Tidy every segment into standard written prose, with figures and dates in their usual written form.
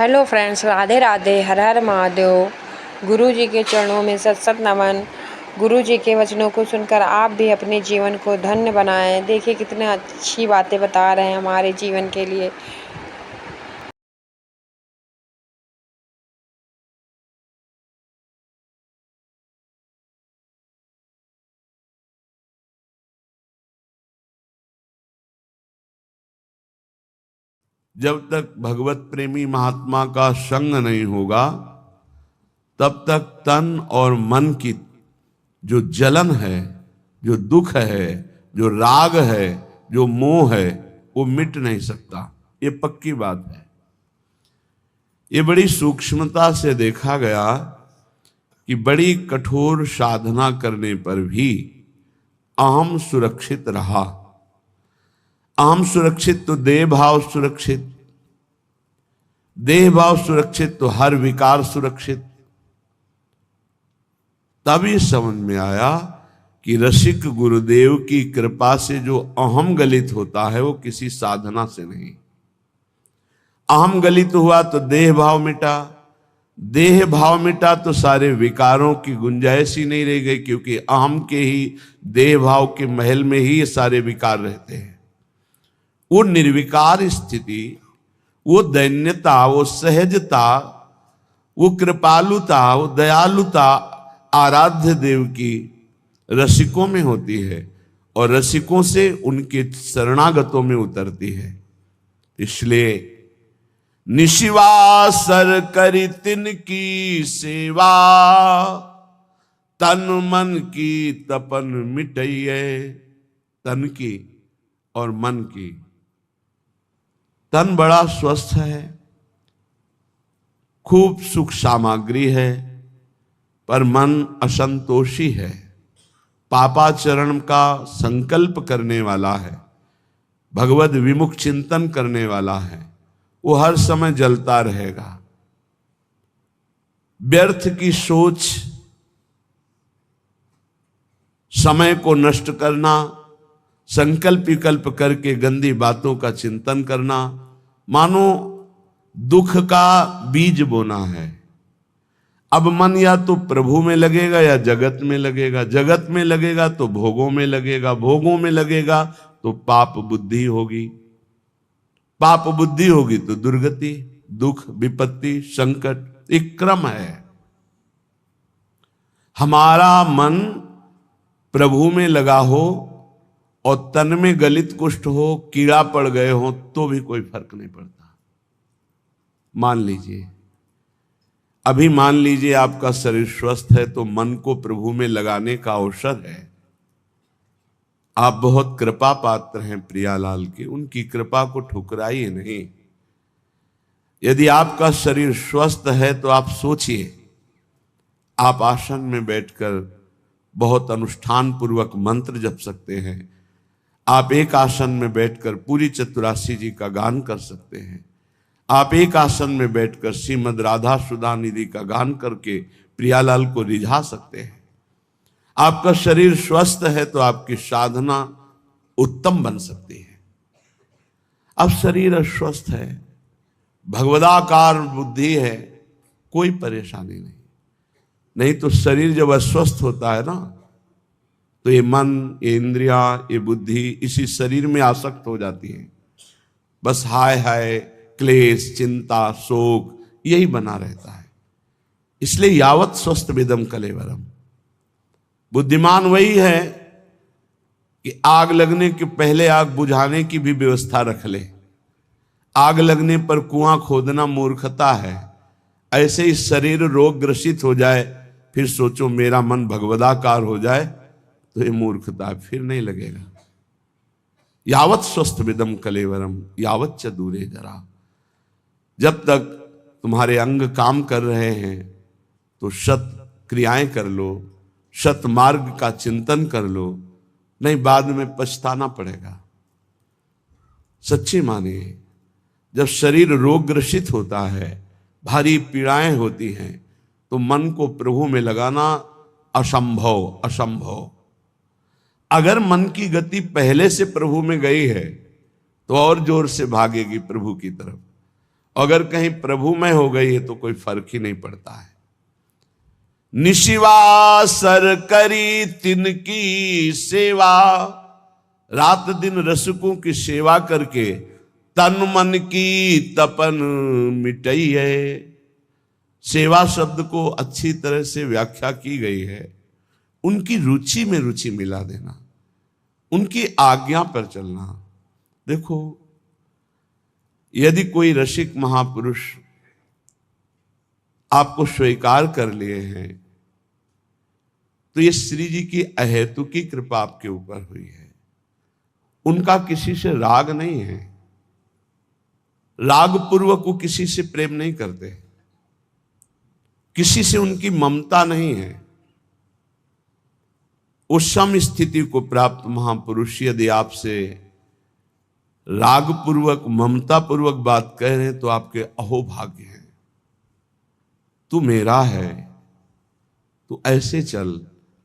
Hello friends, Radhe Radhe, हर हर महादेव। गुरु जी के चरणों में सत सत नमन। गुरु जी के वचनों को सुनकर आप भी अपने जीवन को धन्य बनाएं। देखिए कितने अच्छी बातें बता रहे हैं हमारे जीवन के लिए। जब तक भगवत प्रेमी महात्मा का संग नहीं होगा तब तक तन और मन की जो जलन है, जो दुख है, जो राग है, जो मोह है, वो मिट नहीं सकता। ये पक्की बात है। ये बड़ी सूक्ष्मता से देखा गया कि बड़ी कठोर साधना करने पर भी अहम सुरक्षित रहा। अहम सुरक्षित तो देह भाव सुरक्षित, देह भाव सुरक्षित तो हर विकार सुरक्षित। तभी समझ में आया कि रसिक गुरुदेव की कृपा से जो अहम गलित होता है वो किसी साधना से नहीं। अहम गलित हुआ तो देह भाव मिटा, देह भाव मिटा तो सारे विकारों की गुंजाइश ही नहीं रह गई, क्योंकि अहम के ही देह भाव के महल में ही ये सारे विकार रहते हैं। वो निर्विकार स्थिति, वो दैन्यता, वो सहजता, वो कृपालुता, वो दयालुता आराध्य देव की रसिकों में होती है और रसिकों से उनके शरणागतों में उतरती है। इसलिए निशिवासर करी तिन की सेवा, तन मन की तपन मिटइये। तन की और मन की। तन बड़ा स्वस्थ है, खूब सुख सामग्री है, पर मन असंतोषी है, पापाचरण का संकल्प करने वाला है, भगवद विमुख चिंतन करने वाला है। वो हर समय जलता रहेगा। व्यर्थ की सोच, समय को नष्ट करना, संकल्प विकल्प करके गंदी बातों का चिंतन करना, मानो दुख का बीज बोना है। अब मन या तो प्रभु में लगेगा या जगत में लगेगा। जगत में लगेगा तो भोगों में लगेगा, भोगों में लगेगा तो पाप बुद्धि होगी, पाप बुद्धि होगी तो दुर्गति, दुख, विपत्ति, संकट। एक क्रम है। हमारा मन प्रभु में लगा हो और तन में गलित कुष्ठ हो, कीड़ा पड़ गए हो, तो भी कोई फर्क नहीं पड़ता। मान लीजिए, अभी मान लीजिए आपका शरीर स्वस्थ है तो मन को प्रभु में लगाने का अवसर है। आप बहुत कृपा पात्र हैं प्रियालाल के, उनकी कृपा को ठुकराइए नहीं। यदि आपका शरीर स्वस्थ है तो आप सोचिए, आप आसन में बैठकर बहुत अनुष्ठान पूर्वक मंत्र जप सकते हैं। आप एक आसन में बैठकर पूरी चतुरासी जी का गान कर सकते हैं। आप एक आसन में बैठकर श्रीमद राधा सुधा निधि का गान करके प्रियालाल को रिझा सकते हैं। आपका शरीर स्वस्थ है तो आपकी साधना उत्तम बन सकती है। अब शरीर अस्वस्थ है, भगवदाकार बुद्धि है, कोई परेशानी नहीं। नहीं तो शरीर जब अस्वस्थ होता है ना, तो ये मन, ये इंद्रियां, ये बुद्धि इसी शरीर में आसक्त हो जाती है। बस हाय हाय, क्लेश, चिंता, शोक यही बना रहता है। इसलिए यावत स्वस्थ विदम कलेवरम। बुद्धिमान वही है कि आग लगने के पहले आग बुझाने की भी व्यवस्था रख ले। आग लगने पर कुआं खोदना मूर्खता है। ऐसे ही शरीर रोग ग्रसित हो जाए, फिर सोचो मेरा मन भगवदाकार हो जाए, तो ये मूर्खता, फिर नहीं लगेगा। यावत स्वस्थ विदम कलेवरम यावत च दूरे जरा। जब तक तुम्हारे अंग काम कर रहे हैं तो सत क्रियाएं कर लो, सत मार्ग का चिंतन कर लो, नहीं बाद में पछताना पड़ेगा। सच्ची मानिए, जब शरीर रोग ग्रसित होता है, भारी पीड़ाएं होती हैं, तो मन को प्रभु में लगाना असंभव, असंभव। अगर मन की गति पहले से प्रभु में गई है तो और जोर से भागेगी प्रभु की तरफ। अगर कहीं प्रभुमय हो गई है तो कोई फर्क ही नहीं पड़ता है। निशिवासर करी तिनकी सेवा, रात दिन रसिकों की सेवा करके तन मन की तपन मिटई है। सेवा शब्द को अच्छी तरह से व्याख्या की गई है, उनकी रुचि में रुचि मिला देना, उनकी आज्ञा पर चलना। देखो, यदि कोई रसिक महापुरुष आपको स्वीकार कर लिए हैं तो ये श्री जी की अहेतुकी कृपा आपके ऊपर हुई है। उनका किसी से राग नहीं है, राग पूर्वक वो किसी से प्रेम नहीं करते, किसी से उनकी ममता नहीं है। उस सम स्थिति को प्राप्त महापुरुष यदि आपसे राग पूर्वक ममता पूर्वक बात कह रहे हैं तो आपके अहोभाग्य हैं। तू मेरा है, तू ऐसे चल,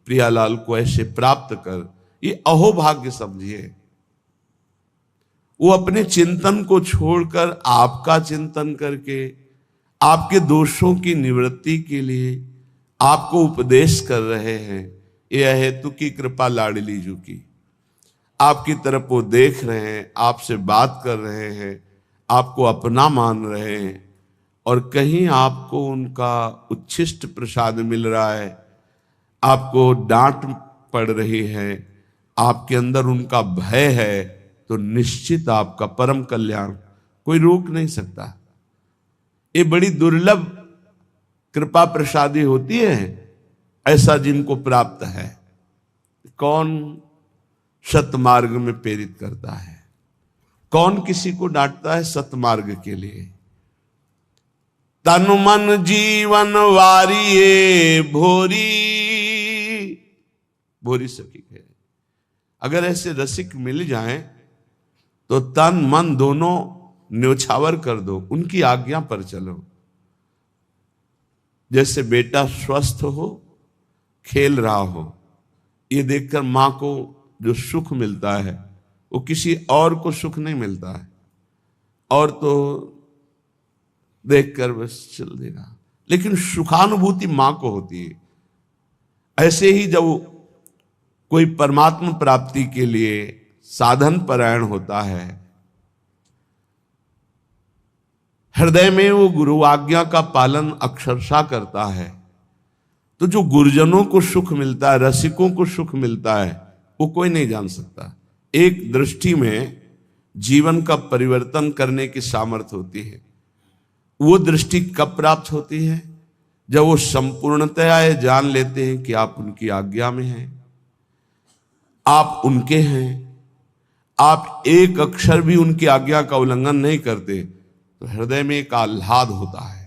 प्रियालाल को ऐसे प्राप्त कर, ये अहोभाग्य समझिए। वो अपने चिंतन को छोड़कर आपका चिंतन करके आपके दोषों की निवृत्ति के लिए आपको उपदेश कर रहे हैं। यह हेतु की कृपा लाडली जू की, आपकी तरफ वो देख रहे हैं, आपसे बात कर रहे हैं, आपको अपना मान रहे हैं, और कहीं आपको उनका उच्छिष्ट प्रसाद मिल रहा है, आपको डांट पड़ रही है, आपके अंदर उनका भय है, तो निश्चित आपका परम कल्याण कोई रोक नहीं सकता। ये बड़ी दुर्लभ कृपा प्रसादी होती है, ऐसा जिनको प्राप्त है। कौन सतमार्ग में प्रेरित करता है, कौन किसी को डांटता है सतमार्ग के लिए। तन मन जीवन वारिये भोरी, भोरी सखी है। अगर ऐसे रसिक मिल जाएं तो तन मन दोनों न्योछावर कर दो, उनकी आज्ञा पर चलो। जैसे बेटा स्वस्थ हो, खेल रहा हो, ये देखकर मां को जो सुख मिलता है वो किसी और को सुख नहीं मिलता है, और तो देखकर बस चल देगा, लेकिन सुखानुभूति मां को होती है। ऐसे ही जब कोई परमात्मा प्राप्ति के लिए साधन परायण होता है, हृदय में वो गुरु आज्ञा का पालन अक्षरशः करता है, तो जो गुरुजनों को सुख मिलता है, रसिकों को सुख मिलता है, वो कोई नहीं जान सकता। एक दृष्टि में जीवन का परिवर्तन करने की सामर्थ्य होती है। वो दृष्टि कब प्राप्त होती है? जब वो संपूर्णतया ये जान लेते हैं कि आप उनकी आज्ञा में हैं, आप उनके हैं, आप एक अक्षर भी उनकी आज्ञा का उल्लंघन नहीं करते, तो हृदय में एक आह्लाद होता है।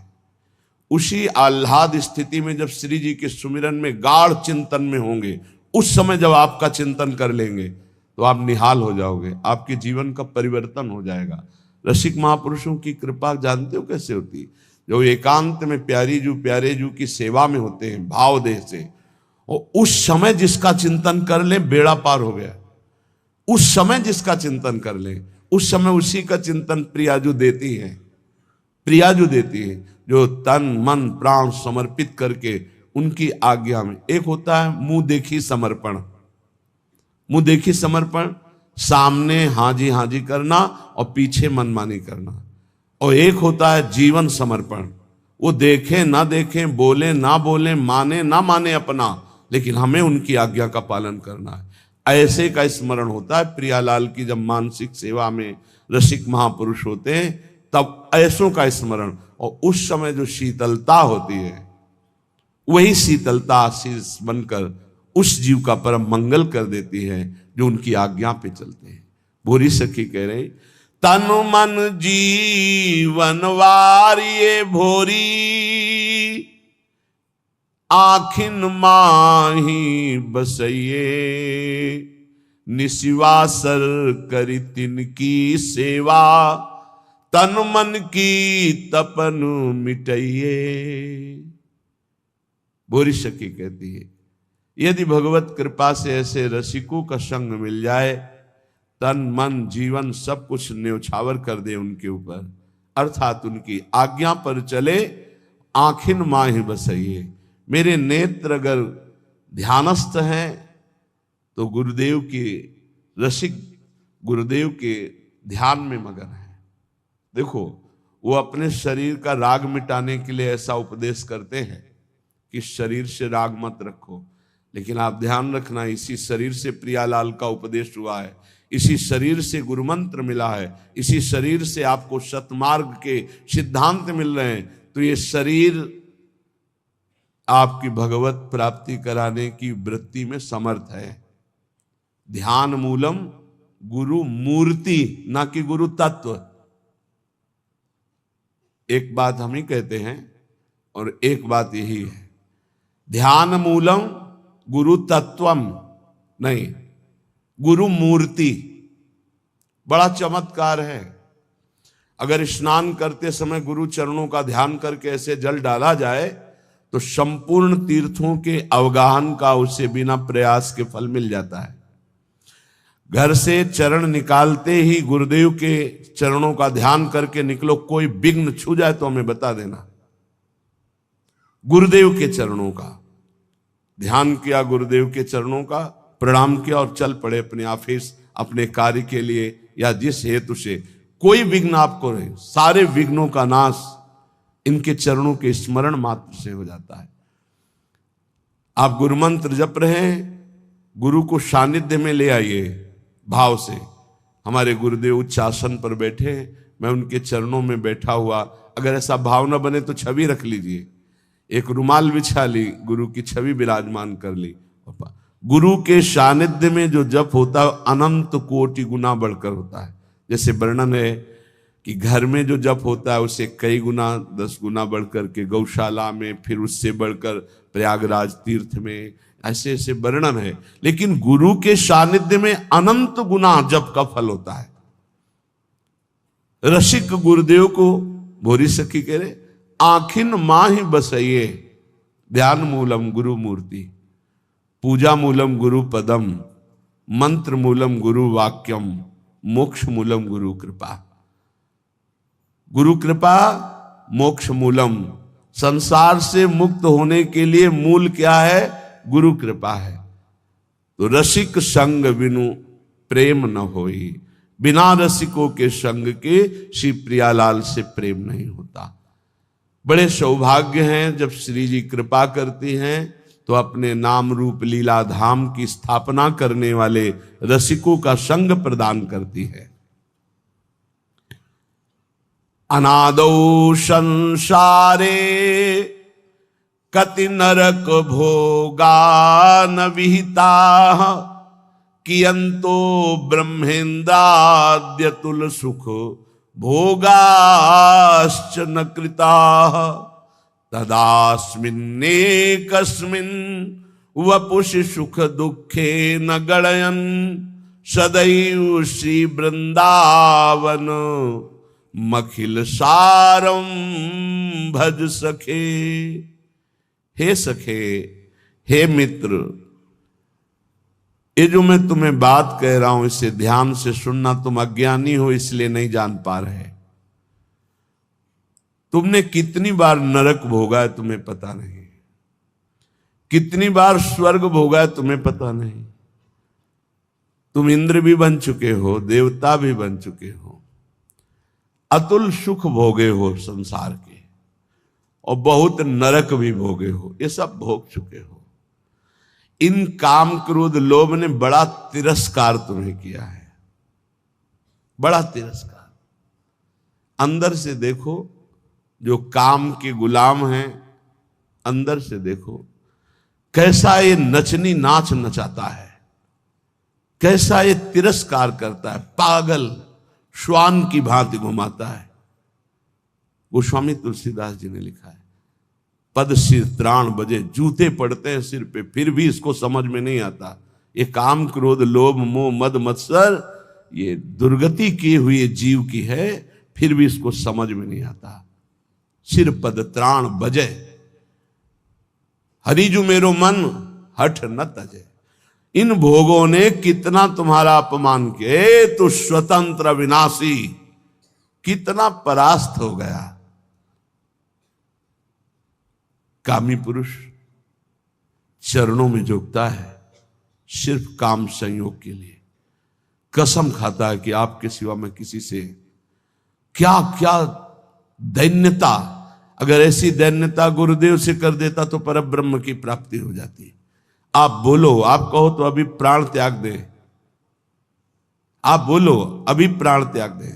उसी आह्लाद स्थिति में जब श्री जी के सुमिरन में गाढ़ चिंतन में होंगे, उस समय जब आपका चिंतन कर लेंगे तो आप निहाल हो जाओगे, आपके जीवन का परिवर्तन हो जाएगा। रसिक महापुरुषों की कृपा जानते हो कैसे होती? जो एकांत में प्यारे जू की सेवा में होते हैं भाव देह से, और उस समय जिसका चिंतन कर ले बेड़ा पार हो गया। उस समय जिसका चिंतन कर ले, उस समय उसी का चिंतन प्रियाजू देती है, प्रियाजू देती है, जो तन मन प्राण समर्पित करके उनकी आज्ञा में। एक होता है मुंह देखी समर्पण, मुंह देखी समर्पण, सामने हाँ जी करना और पीछे मनमानी करना। और एक होता है जीवन समर्पण, वो देखें ना देखें, बोले ना बोले, माने ना माने अपना, लेकिन हमें उनकी आज्ञा का पालन करना है। ऐसे का स्मरण होता है प्रियालाल की। जब मानसिक सेवा में रसिक महापुरुष होते हैं तब ऐसों का स्मरण, और उस समय जो शीतलता होती है, वही शीतलता आशीष बनकर उस जीव का परम मंगल कर देती है जो उनकी आज्ञा पे चलते हैं। भोरी सखी कह रहे, तन मन जीवन वारिये भोरी, आखिन माही बसइये, निशिवासर करी तिनकी सेवा, तन मन की तपन मिटइये। भोरी सखी कहती है, यदि भगवत कृपा से ऐसे रसिकों का संग मिल जाए, तन मन जीवन सब कुछ न्योछावर कर दे उनके ऊपर, अर्थात उनकी आज्ञा पर चले, आंखिन माहि बसइए। मेरे नेत्र अगर ध्यानस्थ हैं तो गुरुदेव के रसिक, गुरुदेव के ध्यान में मगन है। देखो, वो अपने शरीर का राग मिटाने के लिए ऐसा उपदेश करते हैं कि शरीर से राग मत रखो, लेकिन आप ध्यान रखना, इसी शरीर से प्रियालाल का उपदेश हुआ है, इसी शरीर से गुरु मंत्र मिला है, इसी शरीर से आपको सतमार्ग के सिद्धांत मिल रहे हैं। तो ये शरीर आपकी भगवत प्राप्ति कराने की वृत्ति में समर्थ है। ध्यान मूलम गुरु मूर्ति, ना कि गुरु तत्व। एक बात हम ही कहते हैं और एक बात यही है, ध्यान मूलम गुरु तत्वम नहीं, गुरु मूर्ति। बड़ा चमत्कार है। अगर स्नान करते समय गुरु चरणों का ध्यान करके ऐसे जल डाला जाए तो संपूर्ण तीर्थों के अवगाहन का उसे बिना प्रयास के फल मिल जाता है। घर से चरण निकालते ही गुरुदेव के चरणों का ध्यान करके निकलो, कोई विघ्न छू जाए तो हमें बता देना। गुरुदेव के चरणों का ध्यान किया, गुरुदेव के चरणों का प्रणाम किया और चल पड़े अपने ऑफिस, अपने कार्य के लिए या जिस हेतु से। कोई विघ्न आपको रहे, सारे विघ्नों का नाश इनके चरणों के स्मरण मात्र से हो जाता है। आप गुरु मंत्र जप रहे हैं, गुरु को सानिध्य में ले आइए भाव से। हमारे गुरुदेव उच्च आसन पर बैठे हैं, मैं उनके चरणों में बैठा हुआ, अगर ऐसा भाव न बने तो छवि रख लीजिए, एक रुमाल बिछा ली, गुरु की छवि विराजमान कर ली। गुरु के सानिध्य में जो जप होता है अनंत कोटि गुना बढ़कर होता है। जैसे वर्णन है कि घर में जो जप होता है उसे कई गुना, 10 गुना बढ़कर के गौशाला में, फिर उससे बढ़कर प्रयागराज तीर्थ में, ऐसे ऐसे वर्णन है। लेकिन गुरु के सानिध्य में अनंत गुना जप का फल होता है। रसिक गुरुदेव को भोरी सखी कह रहे, आंखिन माहि बसइए, ध्यान मूलम गुरु मूर्ति, पूजा मूलम गुरु पदम, मंत्र मूलम गुरु वाक्यम, मोक्ष मूलम गुरु कृपा। गुरु कृपा मोक्ष मूलम। संसार से मुक्त होने के लिए मूल क्या है? गुरु कृपा है। तो रसिक संग बिनु प्रेम न होई, बिना रसिकों के संग के श्री प्रियालाल से प्रेम नहीं होता। बड़े सौभाग्य हैं जब श्री जी कृपा करती हैं तो अपने नाम रूप लीला धाम की स्थापना करने वाले रसिकों का संग प्रदान करती है। अनादौ संसारे कति नरक भोगा न विहिता, कियंतो ब्रह्मेन्द्राद्य तुल सुख भोगाश्च न कृता, तदास्मिन्नेकस्मिन् वपुषि सुख दुखे न गणयन्, सदैव श्री वृंदावन मखिल सारम भज सखे। हे सखे, हे मित्र, ये जो मैं तुम्हें बात कह रहा हूं इसे ध्यान से सुनना। तुम अज्ञानी हो इसलिए नहीं जान पा रहे। तुमने कितनी बार नरक भोगा है तुम्हें पता नहीं, कितनी बार स्वर्ग भोगा है तुम्हें पता नहीं। तुम इंद्र भी बन चुके हो, देवता भी बन चुके हो, अतुल सुख भोगे हो संसार के, और बहुत नरक भी भोगे हो। ये सब भोग चुके हो। इन काम क्रोध लोभ ने बड़ा तिरस्कार तुम्हें किया है, बड़ा तिरस्कार। अंदर से देखो, जो काम के गुलाम हैं, अंदर से देखो कैसा ये नचनी नाच नचाता है, कैसा ये तिरस्कार करता है, पागल श्वान की भांति घुमाता है। गोस्वामी तुलसीदास जी ने लिखा है, पद सिर त्राण बजे, जूते पड़ते हैं सिर पे, फिर भी इसको समझ में नहीं आता। ये काम क्रोध लोभ मोह मद मत्सर ये दुर्गति की हुई जीव की है, फिर भी इसको समझ में नहीं आता। सिर पद त्राण बजे, हरिजु मेरो मन हठ न तजे। इन भोगों ने कितना तुम्हारा अपमान किया। तो स्वतंत्र विनाशी, कितना परास्त हो गया। कामी पुरुष चरणों में झुकता है सिर्फ काम संयोग के लिए, कसम खाता है कि आपके सिवा मैं किसी से, क्या क्या दैन्यता, अगर ऐसी दैन्यता गुरुदेव से कर देता तो परब्रह्म की प्राप्ति हो जाती। आप बोलो, आप कहो तो अभी प्राण त्याग दे, आप बोलो अभी प्राण त्याग दे,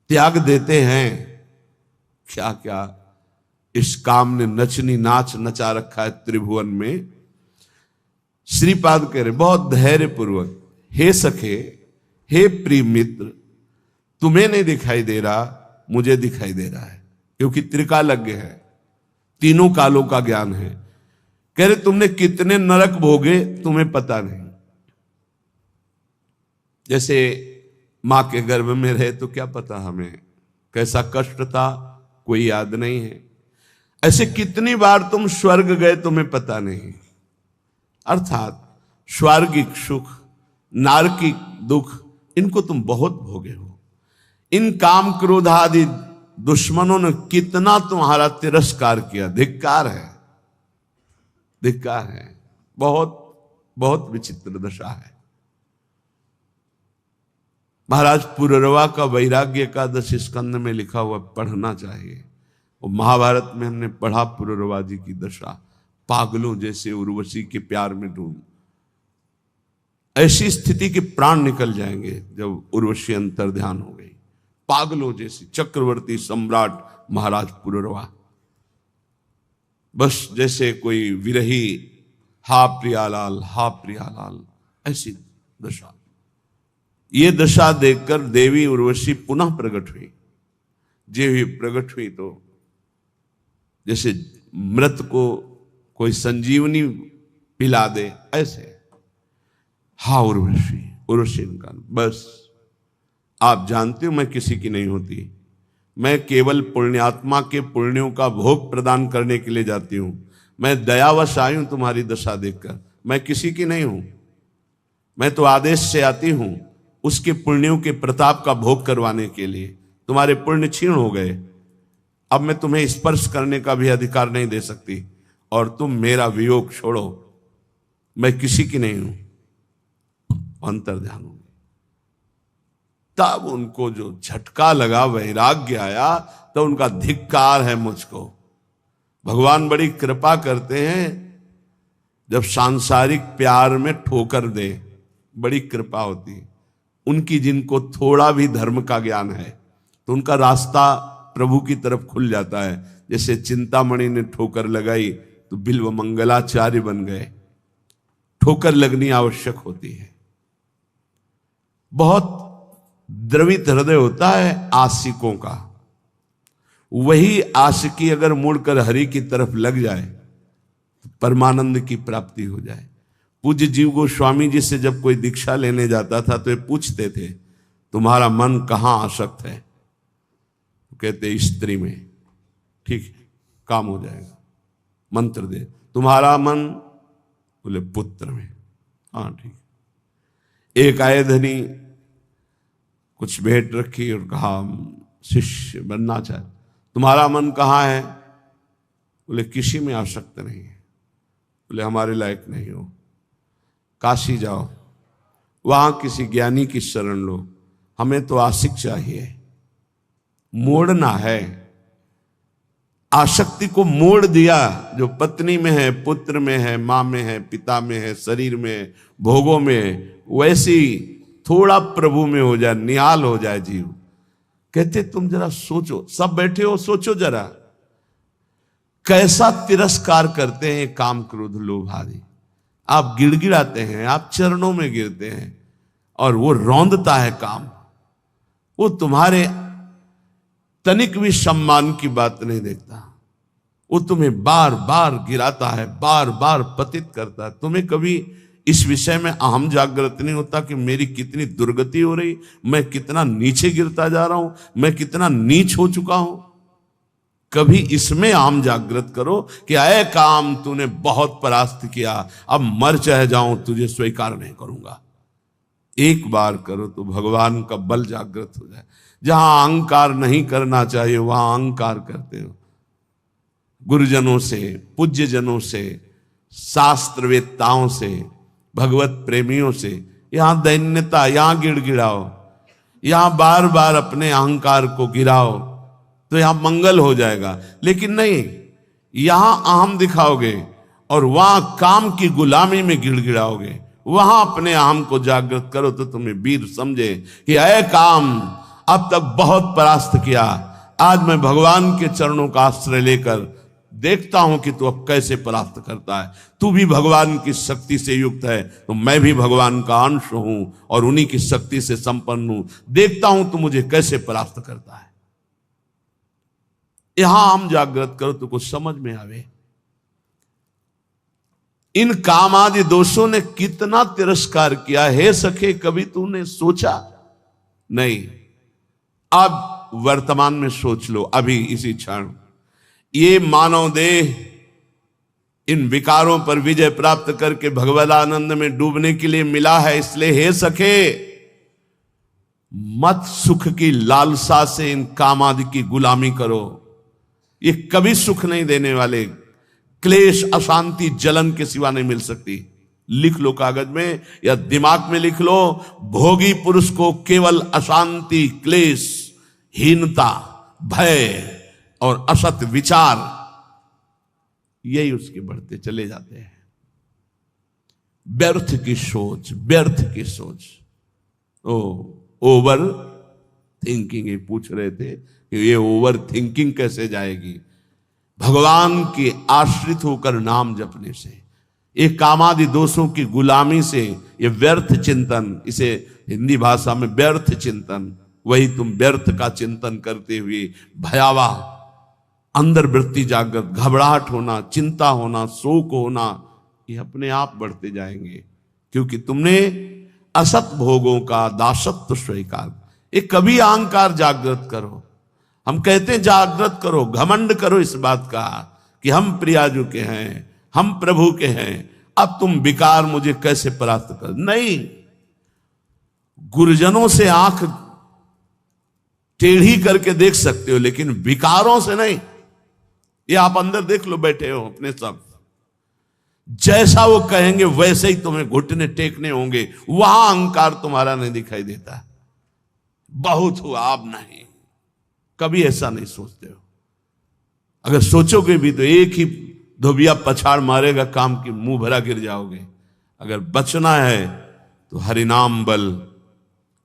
त्याग देते हैं। क्या क्या इस काम ने नचनी नाच नचा रखा है त्रिभुवन में। श्रीपाद कह रहे बहुत धैर्य पूर्वक, हे सखे, हे प्रिय मित्र, तुम्हें नहीं दिखाई दे रहा, मुझे दिखाई दे रहा है, क्योंकि त्रिकालज्ञ है, तीनों कालों का ज्ञान है। कह रहे तुमने कितने नरक भोगे तुम्हें पता नहीं। जैसे मां के गर्भ में रहे तो क्या पता हमें कैसा कष्ट था, कोई याद नहीं है। ऐसे कितनी बार तुम स्वर्ग गए तुम्हें पता नहीं। अर्थात स्वर्गिक सुख, नारकिक दुख, इनको तुम बहुत भोगे हो। इन काम क्रोध आदि दुश्मनों ने कितना तुम्हारा तिरस्कार किया। धिक्कार है, धिक्कार है। बहुत बहुत विचित्र दशा है। महाराज पुररवा का वैराग्य एकादश स्कंद में लिखा हुआ पढ़ना चाहिए। और महाभारत में हमने पढ़ा पुररवा जी की दशा, पागलों जैसे उर्वशी के प्यार में डूब। ऐसी स्थिति के प्राण निकल जाएंगे जब उर्वशी अंतर ध्यान हो गई। पागलों जैसी चक्रवर्ती सम्राट महाराज पुररवा, बस जैसे कोई विरही, हा प्रियालाल, हा प्रियालाल, ऐसी दशा। ये दशा देखकर देवी उर्वशी पुनः प्रकट हुई। जे हुई प्रकट हुई तो जैसे मृत को कोई संजीवनी पिला दे, ऐसे हा उर्वशी, उर्वशी का बस। आप जानते हो मैं किसी की नहीं होती, मैं केवल पुण्यात्मा के पुण्यों का भोग प्रदान करने के लिए जाती हूं। मैं दयावश आई हूं तुम्हारी दशा देखकर, मैं किसी की नहीं हूं। मैं तो आदेश से आती हूं उसके पुण्यों के प्रताप का भोग करवाने के लिए। तुम्हारे पुण्य क्षीण हो गए, अब मैं तुम्हें स्पर्श करने का भी अधिकार नहीं दे सकती, और तुम मेरा वियोग छोड़ो, मैं किसी की नहीं हूं। अंतर ध्यान होगी। तब उनको जो झटका लगा, वैराग्य आया, तो उनका धिक्कार है मुझको। भगवान बड़ी कृपा करते हैं जब सांसारिक प्यार में ठोकर दे, बड़ी कृपा होती है उनकी। जिनको थोड़ा भी धर्म का ज्ञान है तो उनका रास्ता प्रभु की तरफ खुल जाता है। जैसे चिंतामणि ने ठोकर लगाई तो बिल्व मंगलाचार्य बन गए। ठोकर लगनी आवश्यक होती है। बहुत द्रवित हृदय होता है आशिकों का। वही आशिकी अगर मुड़कर हरि की तरफ लग जाए तो परमानंद की प्राप्ति हो जाए। पूज्य जीव गोस्वामी जी से जब कोई दीक्षा लेने जाता था तो ये पूछते थे, तुम्हारा मन कहाँ आसक्त है? तो कहते स्त्री में। ठीक है, काम हो जाएगा। मंत्र दे, तुम्हारा मन? बोले पुत्र में। हाँ ठीक। एक आए धनी, कुछ भेंट रखी और कहा शिष्य बनना चाहे, तुम्हारा मन कहाँ है? बोले किसी में आसक्त नहीं है। बोले हमारे लायक नहीं हो, काशी जाओ, वहां किसी ज्ञानी की शरण लो, हमें तो आशिक चाहिए। मोड़ना है, आसक्ति को मोड़ दिया। जो पत्नी में है, पुत्र में है, मां में है, पिता में है, शरीर में, भोगों में, वैसी थोड़ा प्रभु में हो जाए, निहाल हो जाए जीव। कहते तुम जरा सोचो, सब बैठे हो, सोचो जरा कैसा तिरस्कार करते हैं काम क्रोध लोभ आदि। आप गिड़गिड़ाते हैं, आप चरणों में गिरते हैं और वो रौंदता है काम। वो तुम्हारे तनिक भी सम्मान की बात नहीं देखता। वो तुम्हें बार बार गिराता है, बार बार पतित करता है। तुम्हें कभी इस विषय में अहम जागृत नहीं होता कि मेरी कितनी दुर्गति हो रही, मैं कितना नीचे गिरता जा रहा हूं, मैं कितना नीच हो चुका हूं। कभी इसमें आम जागृत करो कि अय काम तूने बहुत परास्त किया, अब मर चाहे जाऊं तुझे स्वीकार नहीं करूंगा। एक बार करो तो भगवान का बल जागृत हो जाए। जहां अहंकार नहीं करना चाहिए वहां अहंकार करते हो। गुरुजनों से, पूज्य जनों से, शास्त्रवेत्ताओं से, भगवत प्रेमियों से यहां दैन्यता, यहां गिड़गिड़ाओ, यहां बार बार अपने अहंकार को गिराओ तो यहां मंगल हो जाएगा। लेकिन नहीं, यहां अहम दिखाओगे और वहां काम की गुलामी में गिड़गिड़ाओगे। वहां अपने अहम को जागृत करो तो तुम्हें वीर समझे कि अय काम, अब तक बहुत परास्त किया, आज मैं भगवान के चरणों का आश्रय लेकर देखता हूं कि तू अब कैसे परास्त करता है। तू भी भगवान की शक्ति से युक्त है तो मैं भी भगवान का अंश हूं और उन्हीं की शक्ति से संपन्न हूं। देखता हूं तू मुझे कैसे परास्त करता है। यहां हम जागृत करो तो कुछ समझ में आवे। इन काम आदि दोषों ने कितना तिरस्कार किया है सखे, कभी तूने सोचा नहीं। अब वर्तमान में सोच लो, अभी इसी क्षण ये मानव देह इन विकारों पर विजय प्राप्त करके भगवदानंद में डूबने के लिए मिला है। इसलिए हे सखे, मत सुख की लालसा से इन काम आदि की गुलामी करो। ये कभी सुख नहीं देने वाले, क्लेश, अशांति, जलन के सिवा नहीं मिल सकती। लिख लो कागज में या दिमाग में लिख लो, भोगी पुरुष को केवल अशांति, क्लेश, हीनता, भय और असत विचार, यही उसके बढ़ते चले जाते हैं। व्यर्थ की सोच, व्यर्थ की सोच। ओवर थिंकिंग, ये पूछ रहे थे कि ये ओवर थिंकिंग कैसे जाएगी। भगवान के आश्रित होकर नाम जपने से, ये कामादि दोषों की गुलामी से, ये व्यर्थ चिंतन, इसे हिंदी भाषा में व्यर्थ चिंतन, वही तुम व्यर्थ का चिंतन करते हुए भयावह अंदर वृत्ति जागृत, घबराहट होना, चिंता होना, शोक होना, ये अपने आप बढ़ते जाएंगे क्योंकि तुमने असत भोगों का दासत्व स्वीकार। ये कभी अहंकार जागृत करो। हम कहते हैं जागृत करो, घमंड करो इस बात का कि हम प्रियाजू के हैं, हम प्रभु के हैं, अब तुम विकार मुझे कैसे परास्त कर। नहीं, गुरुजनों से आंख टेढ़ी करके देख सकते हो लेकिन विकारों से नहीं। ये आप अंदर देख लो, बैठे हो अपने सब, जैसा वो कहेंगे वैसे ही तुम्हें घुटने टेकने होंगे। वहां अहंकार तुम्हारा नहीं दिखाई देता। बहुत हुआ, अब नहीं। कभी ऐसा नहीं सोचते हो। अगर सोचोगे भी तो एक ही धोबिया पछाड़ मारेगा, काम की मुंह भरा गिर जाओगे। अगर बचना है तो हरिनाम बल,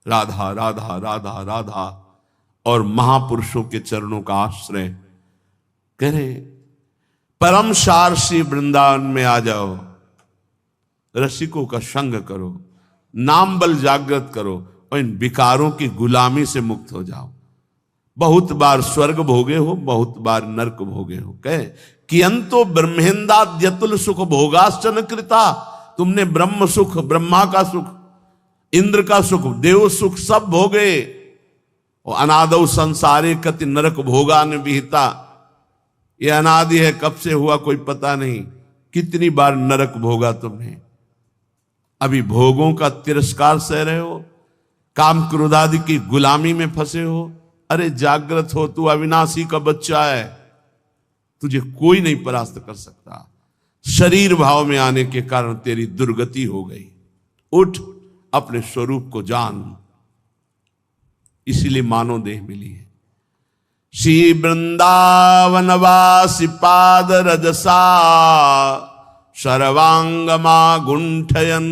राधा राधा राधा राधा और महापुरुषों के चरणों का आश्रय करें। परम सार श्री वृंदावन में आ जाओ, रसिकों का संग करो, नाम बल जागृत करो और इन विकारों की गुलामी से मुक्त हो जाओ। बहुत बार स्वर्ग भोगे हो, बहुत बार नरक भोगे हो। कहे कि अंतो ब्रह्मेंदाद्यतुल सुख भोगाश्चन कृता। तुमने ब्रह्म सुख, ब्रह्मा का सुख, इंद्र का सुख, देव सुख सब भोगे और अनादौ संसारे कति नरक भोगान विहिता। ये अनादि है, कब से हुआ कोई पता नहीं। कितनी बार नरक भोगा तुमने। अभी भोगों का तिरस्कार सह रहे हो, काम क्रोध आदि की गुलामी में फंसे हो। अरे जागृत हो, तू अविनाशी का बच्चा है, तुझे कोई नहीं परास्त कर सकता। शरीर भाव में आने के कारण तेरी दुर्गति हो गई। उठ, अपने स्वरूप को जान। इसीलिए मानव देह मिली है। श्री वृंदावन वासी पाद रजसा सर्वांगमा गुंठयन।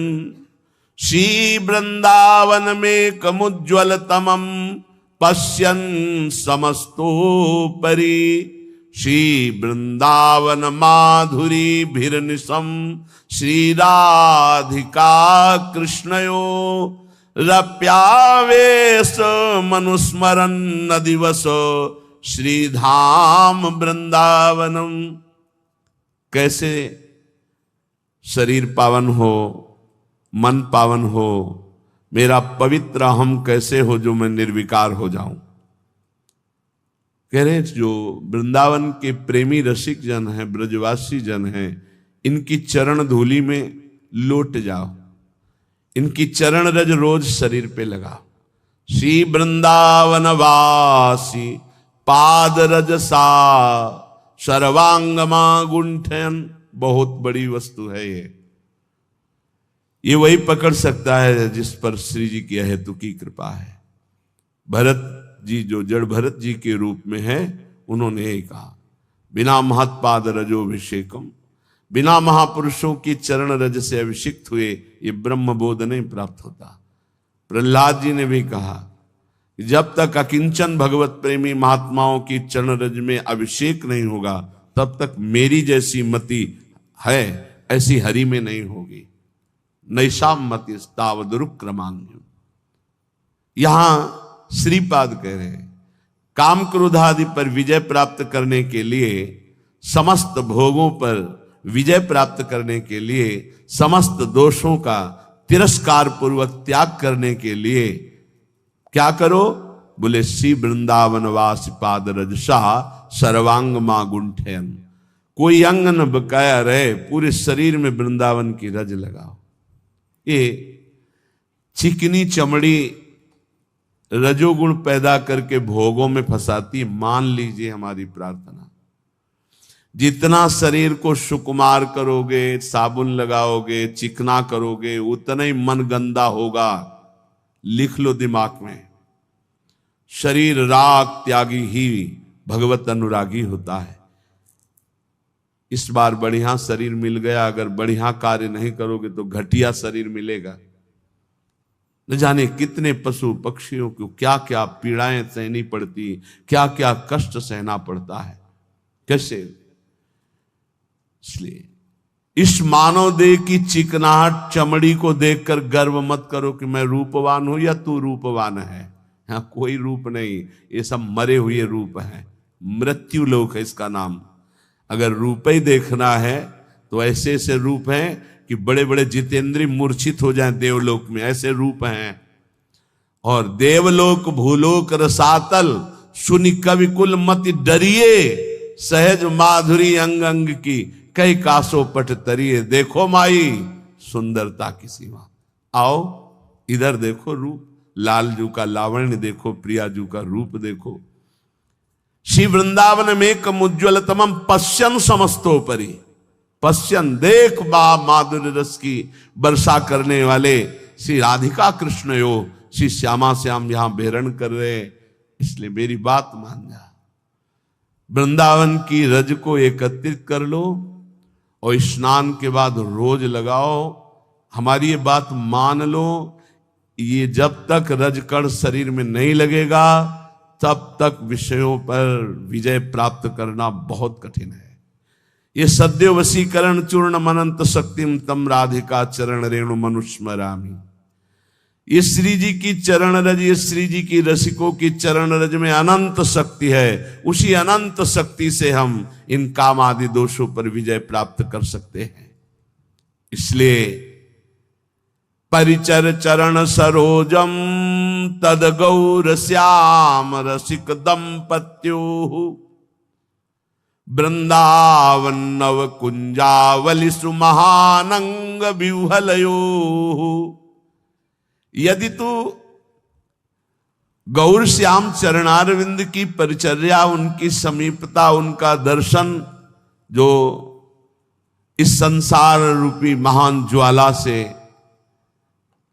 श्री वृंदावन में कमुज्ज्वल तमम पश्यन समस्तोपरि। श्री वृंदावन माधुरी भिर्निशम श्री राधिका कृष्णयो रप्यावेश मनुस्मरन दिवस श्रीधाम वृंदावनम। कैसे शरीर पावन हो, मन पावन हो, मेरा पवित्र हम कैसे हो जो मैं निर्विकार हो जाऊं। कह रहे जो वृंदावन के प्रेमी रसिक जन हैं, ब्रजवासी जन हैं, इनकी चरण धूलि में लौट जाओ। इनकी चरण रज रोज शरीर पे लगाओ श्री वृंदावन वासी पाद रजसा सर्वांगमा गुंठन। बहुत बड़ी वस्तु है ये वही पकड़ सकता है जिस पर श्री जी की अहेतु की कृपा है। भरत जी जो जड़ भरत जी के रूप में है, उन्होंने यही कहा, बिना महत्पाद रजोभिषेकम, बिना महापुरुषों की चरण रज से अभिषिक्त हुए ये ब्रह्म बोध नहीं प्राप्त होता। प्रहलाद जी ने भी कहा कि जब तक अकिंचन भगवत प्रेमी महात्माओं की चरण रज में अभिषेक नहीं होगा, तब तक मेरी जैसी मति है ऐसी हरि में नहीं होगी। नैषाम मति तावदुरुक्रमांग। यहां श्रीपाद कह रहे हैं, काम क्रोध आदि पर विजय प्राप्त करने के लिए, समस्त भोगों पर विजय प्राप्त करने के लिए, समस्त दोषों का तिरस्कार पूर्वक त्याग करने के लिए क्या करो? बोले श्री वृंदावन वास पाद रजसा सर्वांग मां गुंठन। कोई अंग न बकाया रहे, पूरे शरीर में वृंदावन की रज लगाओ। ये चिकनी चमड़ी रजोगुण पैदा करके भोगों में फंसाती। मान लीजिए हमारी प्रार्थना, जितना शरीर को सुकुमार करोगे, साबुन लगाओगे, चिकना करोगे, उतना ही मन गंदा होगा। लिख लो दिमाग में, शरीर राग त्यागी ही भगवत अनुरागी होता है। इस बार बढ़िया शरीर मिल गया, अगर बढ़िया कार्य नहीं करोगे तो घटिया शरीर मिलेगा। न जाने कितने पशु पक्षियों को क्या क्या पीड़ाएं सहनी पड़ती, क्या क्या कष्ट सहना पड़ता है, कैसे। इसलिए इस मानव देह की चिकनाहट चमड़ी को देखकर गर्व मत करो कि मैं रूपवान हूं या तू रूपवान है। यहां कोई रूप नहीं, ये सब मरे हुए रूप हैं। मृत्यु लोक है इसका नाम। अगर रूप ही देखना है तो ऐसे ऐसे रूप हैं कि बड़े बड़े जितेंद्री मूर्छित हो जाएं देवलोक में, ऐसे रूप हैं। और देवलोक भूलोक रसातल सुनि कवि कुल मति डरिए, सहज माधुरी अंग अंग की कई कासो पट तरिए। देखो माई सुंदरता की सीमा। आओ इधर देखो रूप, लालजू का लावण्य देखो, प्रियाजू का रूप देखो। श्री वृंदावन में कम उज्ज्वल तमम पश्यन समस्तोपरि। पश्यन देख बा माधुर्य रस की वर्षा करने वाले श्री राधिका कृष्ण यो, श्री श्यामा श्याम यहां बेहरण कर रहे। इसलिए मेरी बात मान जा, वृंदावन की रज को एकत्रित कर लो और स्नान के बाद रोज लगाओ। हमारी ये बात मान लो, ये जब तक रजकण शरीर में नहीं लगेगा तब तक विषयों पर विजय प्राप्त करना बहुत कठिन है। ये सद्यो वशीकरण चूर्ण मनंत शक्तिम तम राधिका चरण रेणु मनुस्मरामी। ये श्री जी की चरण रज, ये श्री जी की रसिकों की चरण रज में अनंत शक्ति है। उसी अनंत शक्ति से हम इन काम आदि दोषों पर विजय प्राप्त कर सकते हैं। इसलिए परिचर चरण सरोजम तद गौर श्याम रसिक दंपत्यो वृंदावन नव कुंजावली सुमहानंग विह्वलयो। यदि तू गौर श्याम चरणारविंद की परिचर्या, उनकी समीपता, उनका दर्शन जो इस संसार रूपी महान ज्वाला से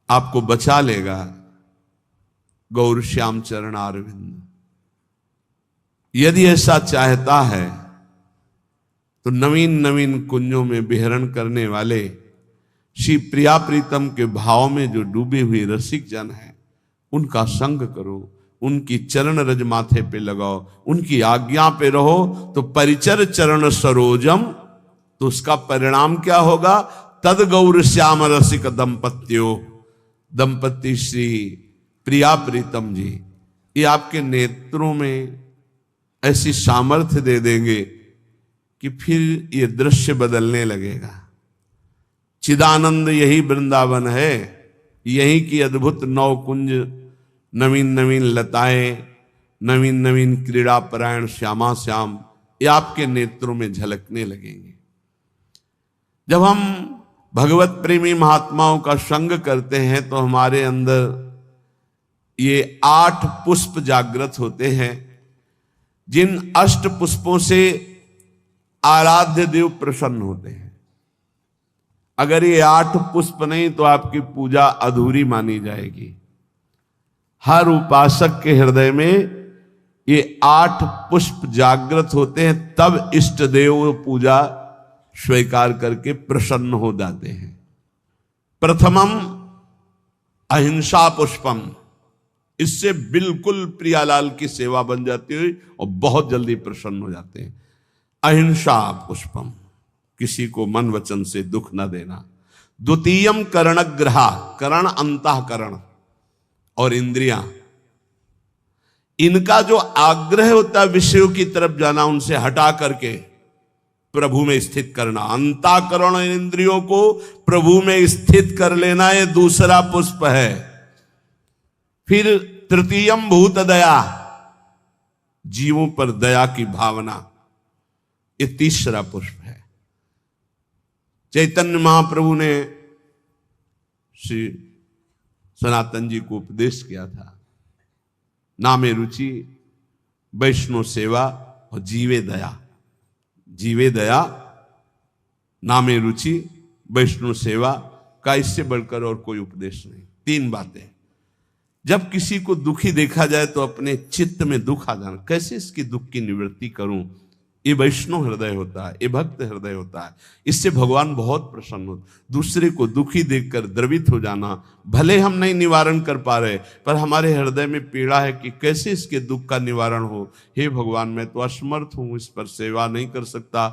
आपको बचा लेगा, गौर श्याम चरणारविंद, यदि ऐसा चाहता है तो नवीन नवीन कुंजों में विहरण करने वाले श्री प्रिया प्रीतम के भाव में जो डूबे हुए रसिक जन हैं, उनका संग करो, उनकी चरण रज माथे पे लगाओ, उनकी आज्ञा पे रहो। तो परिचर चरण सरोजम, तो उसका परिणाम क्या होगा? तद गौर श्याम रसिक दंपत्यो, दंपति श्री प्रिया प्रीतम जी, ये आपके नेत्रों में ऐसी सामर्थ्य दे देंगे कि फिर ये दृश्य बदलने लगेगा। चिदानंद यही वृंदावन है, यही की अद्भुत नौ कुंज, नवीन नवीन लताएं, नवीन नवीन क्रीड़ा परायण श्यामा श्याम, ये आपके नेत्रों में झलकने लगेंगे। जब हम भगवत प्रेमी महात्माओं का संग करते हैं तो हमारे अंदर ये 8 पुष्प जागृत होते हैं, जिन 8 पुष्पों से आराध्य देव प्रसन्न होते हैं। अगर ये 8 पुष्प नहीं तो आपकी पूजा अधूरी मानी जाएगी। हर उपासक के हृदय में ये 8 पुष्प जागृत होते हैं, तब इष्ट देव पूजा स्वीकार करके प्रसन्न हो जाते हैं। प्रथमम अहिंसा पुष्पम, इससे बिल्कुल प्रियालाल की सेवा बन जाती है और बहुत जल्दी प्रसन्न हो जाते हैं। अहिंसा पुष्पम, किसी को मन वचन से दुख न देना। द्वितीयम करणग्रहा, करण अंतःकरण और इंद्रियां, इनका जो आग्रह होता है विषयों की तरफ जाना, उनसे हटा करके प्रभु में स्थित करना। अंतःकरण और इंद्रियों को प्रभु में स्थित कर लेना, ये दूसरा पुष्प है। फिर तृतीयम भूत दया, जीवों पर दया की भावना, ये तीसरा पुष्प है। चैतन्य महाप्रभु ने श्री सनातन जी को उपदेश किया था, नामे रुचि, वैष्णव सेवा और जीवे दया। जीवे दया, नामे रुचि, वैष्णव सेवा का इससे बढ़कर और कोई उपदेश नहीं। 3 बातें। जब किसी को दुखी देखा जाए तो अपने चित्त में दुख आ जाना, कैसे इसकी दुख की निवृत्ति करूं, ये वैष्णव हृदय होता है, ये भक्त हृदय होता है। इससे भगवान बहुत प्रसन्न होते। दूसरे को दुखी देखकर द्रवित हो जाना, भले हम नहीं निवारण कर पा रहे, पर हमारे हृदय में पीड़ा है कि कैसे इसके दुख का निवारण हो। हे भगवान, मैं तो असमर्थ हूं, इस पर सेवा नहीं कर सकता,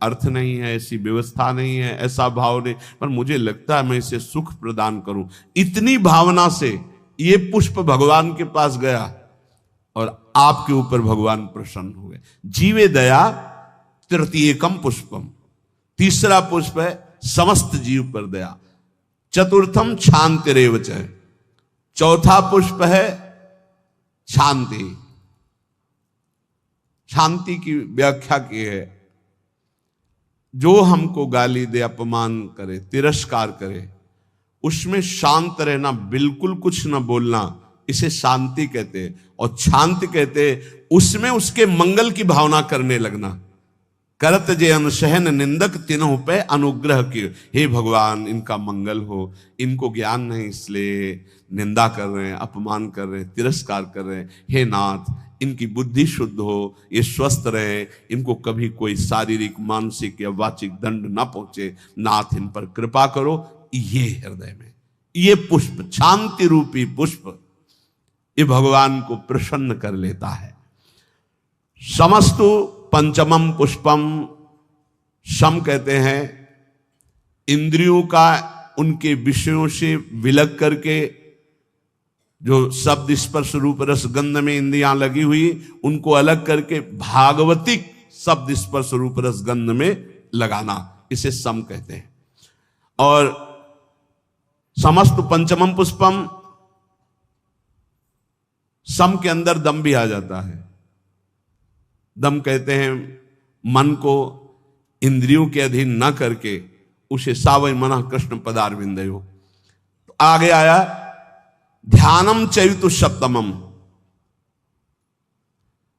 अर्थ नहीं है, ऐसी व्यवस्था नहीं है, ऐसा भाव नहीं, पर मुझे लगता है मैं इसे सुख प्रदान करूं। इतनी भावना से ये पुष्प भगवान के पास गया और आपके ऊपर भगवान प्रसन्न हुए। जीवे दया तृतीयकम पुष्पम, तीसरा पुष्प है समस्त जीव पर दया। चतुर्थम शांतिरेवच, चौथा पुष्प है शांति। शांति की व्याख्या की है, जो हमको गाली दे, अपमान करे, तिरस्कार करे, उसमें शांत रहना, बिल्कुल कुछ न बोलना, इसे शांति कहते हैं। और शांति कहते उसमें उसके मंगल की भावना करने लगना। करत जे अनसहन निंदक तिन्हों पे अनुग्रह की, हे भगवान इनका मंगल हो, इनको ज्ञान नहीं इसलिए निंदा कर रहे हैं, अपमान कर रहे हैं, तिरस्कार कर रहे हैं। हे नाथ, इनकी बुद्धि शुद्ध हो, ये स्वस्थ रहे, इनको कभी कोई शारीरिक, मानसिक या वाचिक दंड ना पहुंचे। नाथ, इन पर कृपा करो। ये हृदय में ये पुष्प, शांति रूपी पुष्प, ये भगवान को प्रसन्न कर लेता है। समस्तु पंचमम पुष्पम, सम कहते हैं इंद्रियों का उनके विषयों से विलग करके, जो शब्द स्पर्श रूप रस गंध में इंद्रियां लगी हुई, उनको अलग करके भागवतिक शब्द स्पर्श रूप रस गंध में लगाना, इसे सम कहते हैं। और समस्त पंचमम पुष्पम, सम के अंदर दम भी आ जाता है। दम कहते हैं मन को इंद्रियों के अधीन न करके उसे सावय मना कृष्ण पदारविंदयो। तो आगे आया ध्यानम चैतु सप्तमम,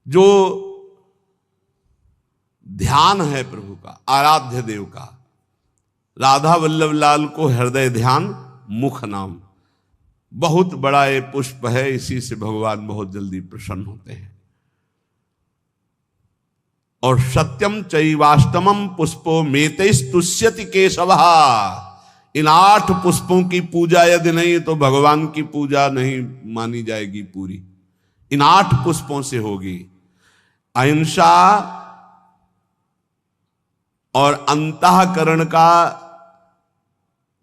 जो ध्यान है प्रभु का, आराध्य देव का। राधा वल्लभ लाल को हृदय ध्यान मुख नाम, बहुत बड़ा ये पुष्प है, इसी से भगवान बहुत जल्दी प्रसन्न होते हैं। और सत्यम चैवाष्टमम पुष्पो मेतैस्तुष्यति केशवः, इन 8 पुष्पों की पूजा यदि नहीं तो भगवान की पूजा नहीं मानी जाएगी पूरी। इन 8 पुष्पों से होगी। अहिंसा और अंतःकरण का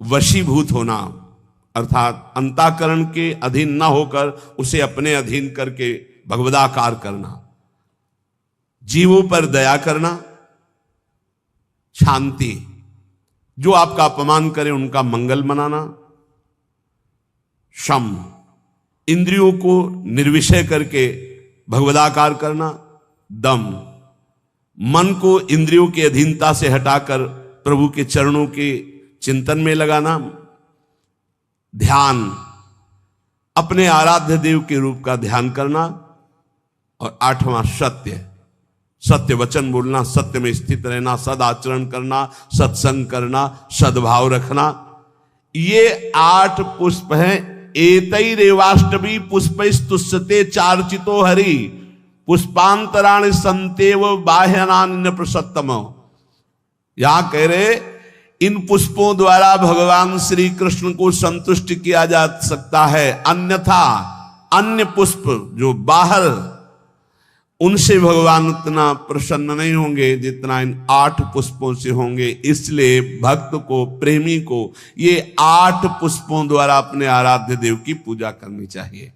वशीभूत होना, अर्थात अंतःकरण के अधीन न होकर उसे अपने अधीन करके भगवदाकार करना, जीवों पर दया करना, शांति, जो आपका अपमान करे उनका मंगल मनाना, शम, इंद्रियों को निर्विषय करके भगवदाकार करना, दम, मन को इंद्रियों की अधीनता से हटाकर प्रभु के चरणों के चिंतन में लगाना, ध्यान, अपने आराध्य देव के रूप का ध्यान करना। और 8वां सत्य, सत्य वचन बोलना, सत्य में स्थित रहना, सदाचरण करना, सत्संग करना, सद्भाव रखना। ये 8 पुष्प हैं। एतैरेवाष्टभी पुष्पैस्तुष्यते चार्चितो हरि पुष्पांतराणि संतेव बाह्यनानि प्रसत्तम। यहां कह रहे इन पुष्पों द्वारा भगवान श्री कृष्ण को संतुष्ट किया जा सकता है, अन्यथा अन्य पुष्प जो बाहर, उनसे भगवान उतना प्रसन्न नहीं होंगे जितना इन 8 पुष्पों से होंगे। इसलिए भक्त को, प्रेमी को ये 8 पुष्पों द्वारा अपने आराध्य देव की पूजा करनी चाहिए।